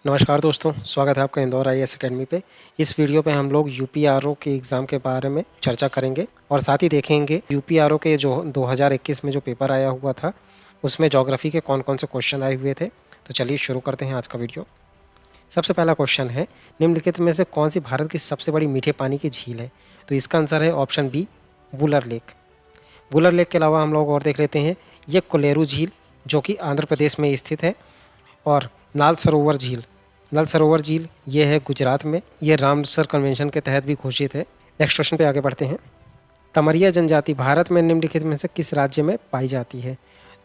नमस्कार दोस्तों, स्वागत है आपका इंदौर आईएएस अकेडमी पे। इस वीडियो पे हम लोग यूपीआरओ के एग्ज़ाम के बारे में चर्चा करेंगे और साथ ही देखेंगे यूपीआरओ के जो 2021 में जो पेपर आया हुआ था उसमें ज्योग्राफी के कौन कौन से क्वेश्चन आए हुए थे। तो चलिए शुरू करते हैं आज का वीडियो। सबसे पहला क्वेश्चन है, निम्नलिखित में से कौन सी भारत की सबसे बड़ी मीठे पानी की झील है? तो इसका आंसर है option B, Wular lake. Wular lake के अलावा हम लोग और देख लेते हैं, ये कोलेरू झील जो कि आंध्र प्रदेश में स्थित है, और नल सरोवर झील ये है गुजरात में। ये रामसर कन्वेंशन के तहत भी घोषित है। नेक्स्ट क्वेश्चन पे आगे बढ़ते हैं। तमरिया जनजाति भारत में निम्नलिखित में से किस राज्य में पाई जाती है?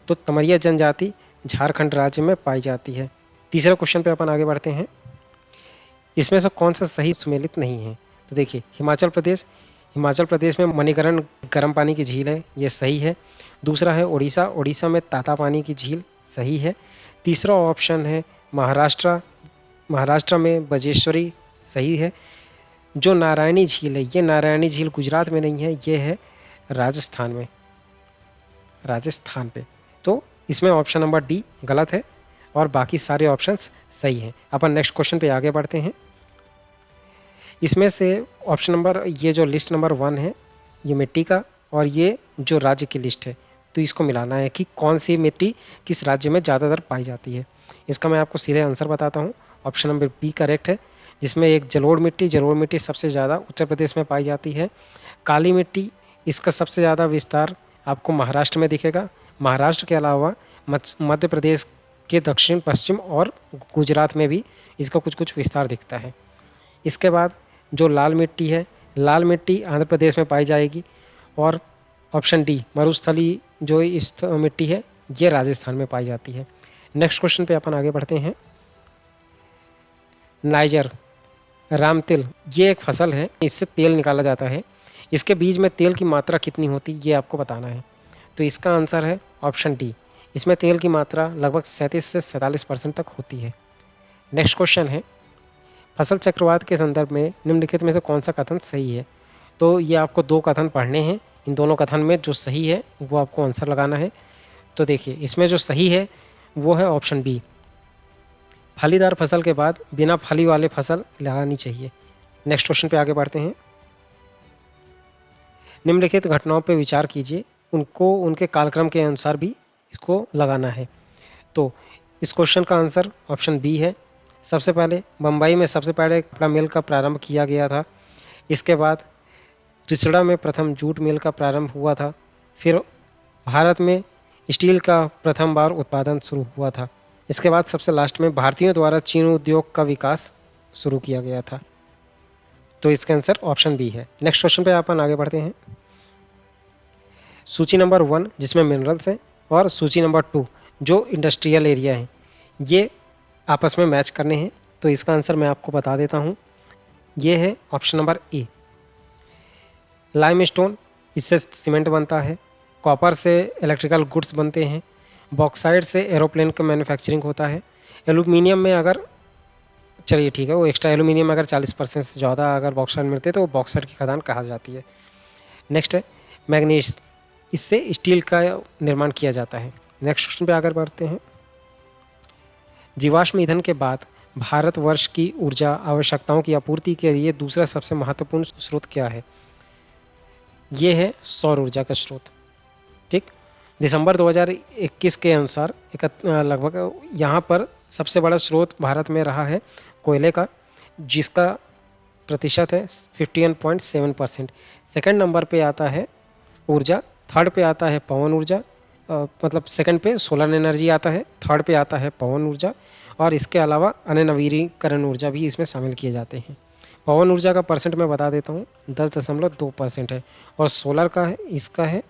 तो तमरिया जनजाति झारखंड राज्य में पाई जाती है। तीसरे क्वेश्चन पे अपन आगे बढ़ते हैं। इसमें से कौन सा सही सुमेलित नहीं है? तो देखिए, हिमाचल प्रदेश में मणिकरण गर्म पानी की झील है, ये सही है। दूसरा है उड़ीसा में ताता पानी की झील, सही है। तीसरा ऑप्शन है महाराष्ट्र में बजेश्वरी, सही है। जो नारायणी झील है, ये नारायणी झील गुजरात में नहीं है, ये है राजस्थान पे। तो इसमें ऑप्शन नंबर डी गलत है और बाकी सारे ऑप्शंस सही हैं। अपन नेक्स्ट क्वेश्चन पे आगे बढ़ते हैं। इसमें से ऑप्शन नंबर, ये जो लिस्ट नंबर 1 है, ये मिट्टी का, और ये जो राज्य की लिस्ट है, तो इसको मिलाना है कि कौन सी मिट्टी किस राज्य में ज़्यादातर पाई जाती है। इसका मैं आपको सीधे आंसर बताता हूँ। ऑप्शन नंबर बी करेक्ट है, जिसमें एक जलोढ़ मिट्टी सबसे ज़्यादा उत्तर प्रदेश में पाई जाती है। काली मिट्टी, इसका सबसे ज़्यादा विस्तार आपको महाराष्ट्र में दिखेगा। महाराष्ट्र के अलावा मध्य प्रदेश के दक्षिण पश्चिम और गुजरात में भी इसका कुछ कुछ विस्तार दिखता है। इसके बाद जो लाल मिट्टी है, लाल मिट्टी आंध्र प्रदेश में पाई जाएगी। और ऑप्शन डी मरुस्थली जो इस मिट्टी है, ये राजस्थान में पाई जाती है। नेक्स्ट क्वेश्चन पे अपन आगे बढ़ते हैं। नाइजर रामतिल, ये एक फसल है, इससे तेल निकाला जाता है। इसके बीज में तेल की मात्रा कितनी होती है, ये आपको बताना है। तो इसका आंसर है ऑप्शन डी, इसमें तेल की मात्रा लगभग 37 से 47% तक होती है। नेक्स्ट क्वेश्चन है, फसल चक्रवात के संदर्भ में निम्नलिखित में से कौन सा कथन सही है? तो ये आपको 2 कथन पढ़ने हैं। इन दोनों कथन में जो सही है वो आपको आंसर लगाना है। तो देखिए, इसमें जो सही है वो है ऑप्शन बी, फलीदार फसल के बाद बिना फली वाले फसल लगानी चाहिए। नेक्स्ट क्वेश्चन पे आगे बढ़ते हैं। निम्नलिखित घटनाओं पे विचार कीजिए, उनको उनके कालक्रम के अनुसार भी इसको लगाना है। तो इस क्वेश्चन का आंसर ऑप्शन बी है। सबसे पहले बम्बई में सबसे पहले कपड़ा मिल का प्रारंभ किया गया था। इसके बाद रिचड़ा में प्रथम जूट मिल का प्रारंभ हुआ था। फिर भारत में स्टील का प्रथम बार उत्पादन शुरू हुआ था। इसके बाद सबसे लास्ट में भारतीयों द्वारा चीन उद्योग का विकास शुरू किया गया था। तो इसका आंसर ऑप्शन बी है। नेक्स्ट क्वेश्चन पे अपन आगे बढ़ते हैं। सूची नंबर 1 जिसमें मिनरल्स हैं और सूची नंबर 2 जो इंडस्ट्रियल एरिया है, ये आपस में मैच करने हैं। तो इसका आंसर मैं आपको बता देता हूँ, ये है ऑप्शन नंबर ए, लाइमस्टोन, इससे सीमेंट बनता है। कॉपर से इलेक्ट्रिकल गुड्स बनते हैं। बॉक्साइट से एरोप्लेन का मैन्युफैक्चरिंग होता है। एल्यूमिनियम में अगर, चलिए ठीक है, वो एक्स्ट्रा एल्यूमिनियम अगर 40% से ज़्यादा अगर बॉक्साइट मिलते तो वो बॉक्साइट की खदान कहा जाती है। नेक्स्ट है मैग्नीज, इससे स्टील का निर्माण किया जाता है। नेक्स्ट क्वेश्चन पे आगे बढ़ते हैं। जीवाश्म ईंधन के बाद भारतवर्ष की ऊर्जा आवश्यकताओं की आपूर्ति के लिए दूसरा सबसे महत्वपूर्ण स्रोत क्या है? ये है सौर ऊर्जा का स्रोत। ठीक, दिसंबर 2021 के अनुसार लगभग यहाँ पर सबसे बड़ा स्रोत भारत में रहा है कोयले का, जिसका प्रतिशत है 51.7%। सेकंड नंबर पे आता है ऊर्जा, थर्ड पे आता है पवन ऊर्जा, मतलब सेकंड पे सोलर एनर्जी आता है, थर्ड पे आता है पवन ऊर्जा, और इसके अलावा अन्य नवीकरण ऊर्जा भी इसमें शामिल किए जाते हैं। पवन ऊर्जा का परसेंट मैं बता देता हूँ, 10.2% है, और सोलर का है, इसका है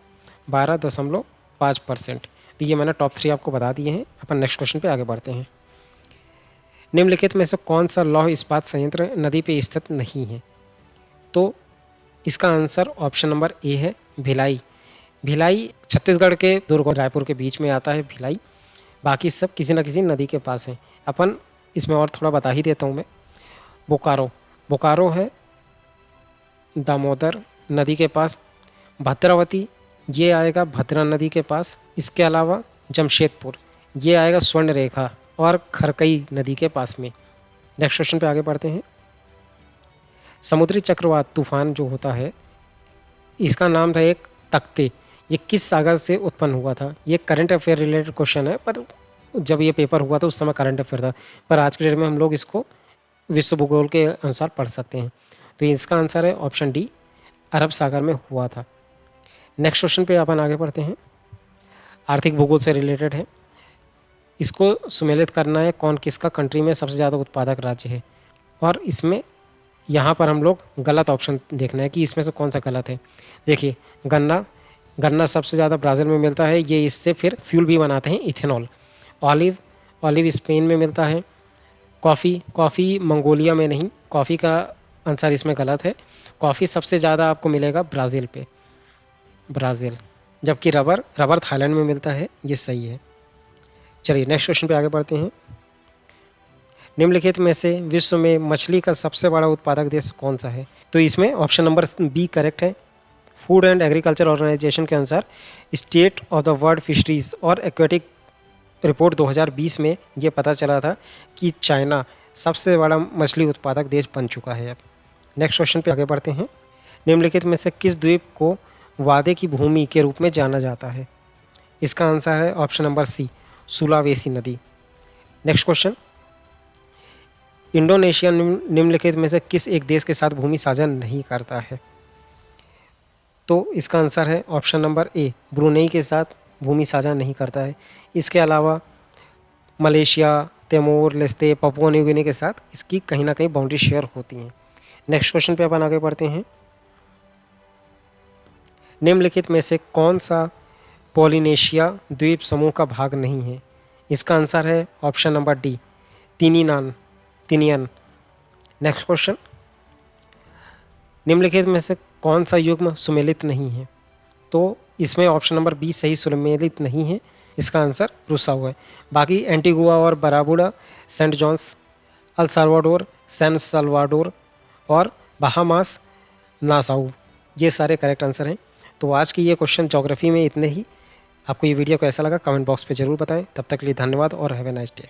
12.5%। तो ये मैंने टॉप 3 आपको बता दिए हैं। अपन नेक्स्ट क्वेश्चन पे आगे बढ़ते हैं। निम्नलिखित में से कौन सा लौह इस्पात संयंत्र नदी पे स्थित नहीं है? तो इसका आंसर ऑप्शन नंबर ए है, भिलाई। भिलाई छत्तीसगढ़ के दुर्ग और रायपुर के बीच में आता है भिलाई। बाकी सब किसी न किसी नदी के पास हैं। अपन इसमें और थोड़ा बता ही देता हूँ मैं। बोकारो है दामोदर नदी के पास। भद्रावती, ये आएगा भद्रा नदी के पास। इसके अलावा जमशेदपुर, ये आएगा स्वर्ण रेखा और खरकई नदी के पास में। नेक्स्ट क्वेश्चन पे आगे बढ़ते हैं। समुद्री चक्रवात तूफान जो होता है, इसका नाम था एक तख्ते। ये किस सागर से उत्पन्न हुआ था? ये करंट अफेयर रिलेटेड क्वेश्चन है, पर जब ये पेपर हुआ था उस समय करंट अफेयर था, पर आज के डेट में हम लोग इसको विश्व भूगोल के अनुसार पढ़ सकते हैं। तो इसका आंसर है ऑप्शन डी, अरब सागर में हुआ था। नेक्स्ट क्वेश्चन पे अपन आगे बढ़ते हैं। आर्थिक भूगोल से रिलेटेड है। इसको सुमेलित करना है कौन किसका कंट्री में सबसे ज़्यादा उत्पादक राज्य है, और इसमें यहाँ पर हम लोग गलत ऑप्शन देखना है कि इसमें से कौन सा गलत है। देखिए, गन्ना सबसे ज़्यादा ब्राज़ील में मिलता है, ये इससे फिर फ्यूल भी बनाते हैं, इथेनॉल। ऑलिव स्पेन में मिलता है। कॉफ़ी मंगोलिया में नहीं, कॉफ़ी का आंसर इसमें गलत है। कॉफ़ी सबसे ज़्यादा आपको मिलेगा ब्राज़ील, जबकि रबर थाईलैंड में मिलता है, ये सही है। चलिए नेक्स्ट क्वेश्चन पे आगे बढ़ते हैं। निम्नलिखित में से विश्व में मछली का सबसे बड़ा उत्पादक देश कौन सा है? तो इसमें ऑप्शन नंबर बी करेक्ट है। फूड एंड एग्रीकल्चर ऑर्गेनाइजेशन के अनुसार state of the world fisheries और एक्वेटिक रिपोर्ट 2020 में ये पता चला था कि चाइना सबसे बड़ा मछली उत्पादक देश बन चुका है अब। नेक्स्ट क्वेश्चन पे आगे बढ़ते हैं। निम्नलिखित में से किस द्वीप को वादे की भूमि के रूप में जाना जाता है? इसका आंसर है ऑप्शन नंबर सी, सुलावेसी नदी। नेक्स्ट क्वेश्चन, इंडोनेशिया निम्नलिखित में से किस एक देश के साथ भूमि साझा नहीं करता है? तो इसका आंसर है ऑप्शन नंबर ए, ब्रुनेई के साथ भूमि साझा नहीं करता है। इसके अलावा Malaysia, Timor Leste, Papua New Guinea के साथ इसकी कहीं ना कहीं बाउंड्री शेयर होती हैं। नेक्स्ट क्वेश्चन पे अपन आगे बढ़ते हैं। निम्नलिखित में से कौन सा पॉलिनेशिया द्वीप समूह का भाग नहीं है? इसका आंसर है option number D, Tinian. Next question, निम्नलिखित में से कौन सा युग्म सुमेलित नहीं है? तो इसमें ऑप्शन नंबर बी सही, सुमेलित नहीं है। इसका आंसर रुसाव है। बाकी एंटीगुआ और Barbuda, Saint John's, El Salvador, San Salvador और बहामास, नासाउ, ये सारे करेक्ट आंसर हैं। तो आज की ये क्वेश्चन ज्योग्राफी में इतने ही। आपको ये वीडियो कैसा लगा कमेंट बॉक्स पे ज़रूर बताएं। तब तक के लिए धन्यवाद और हैव ए नाइस डे।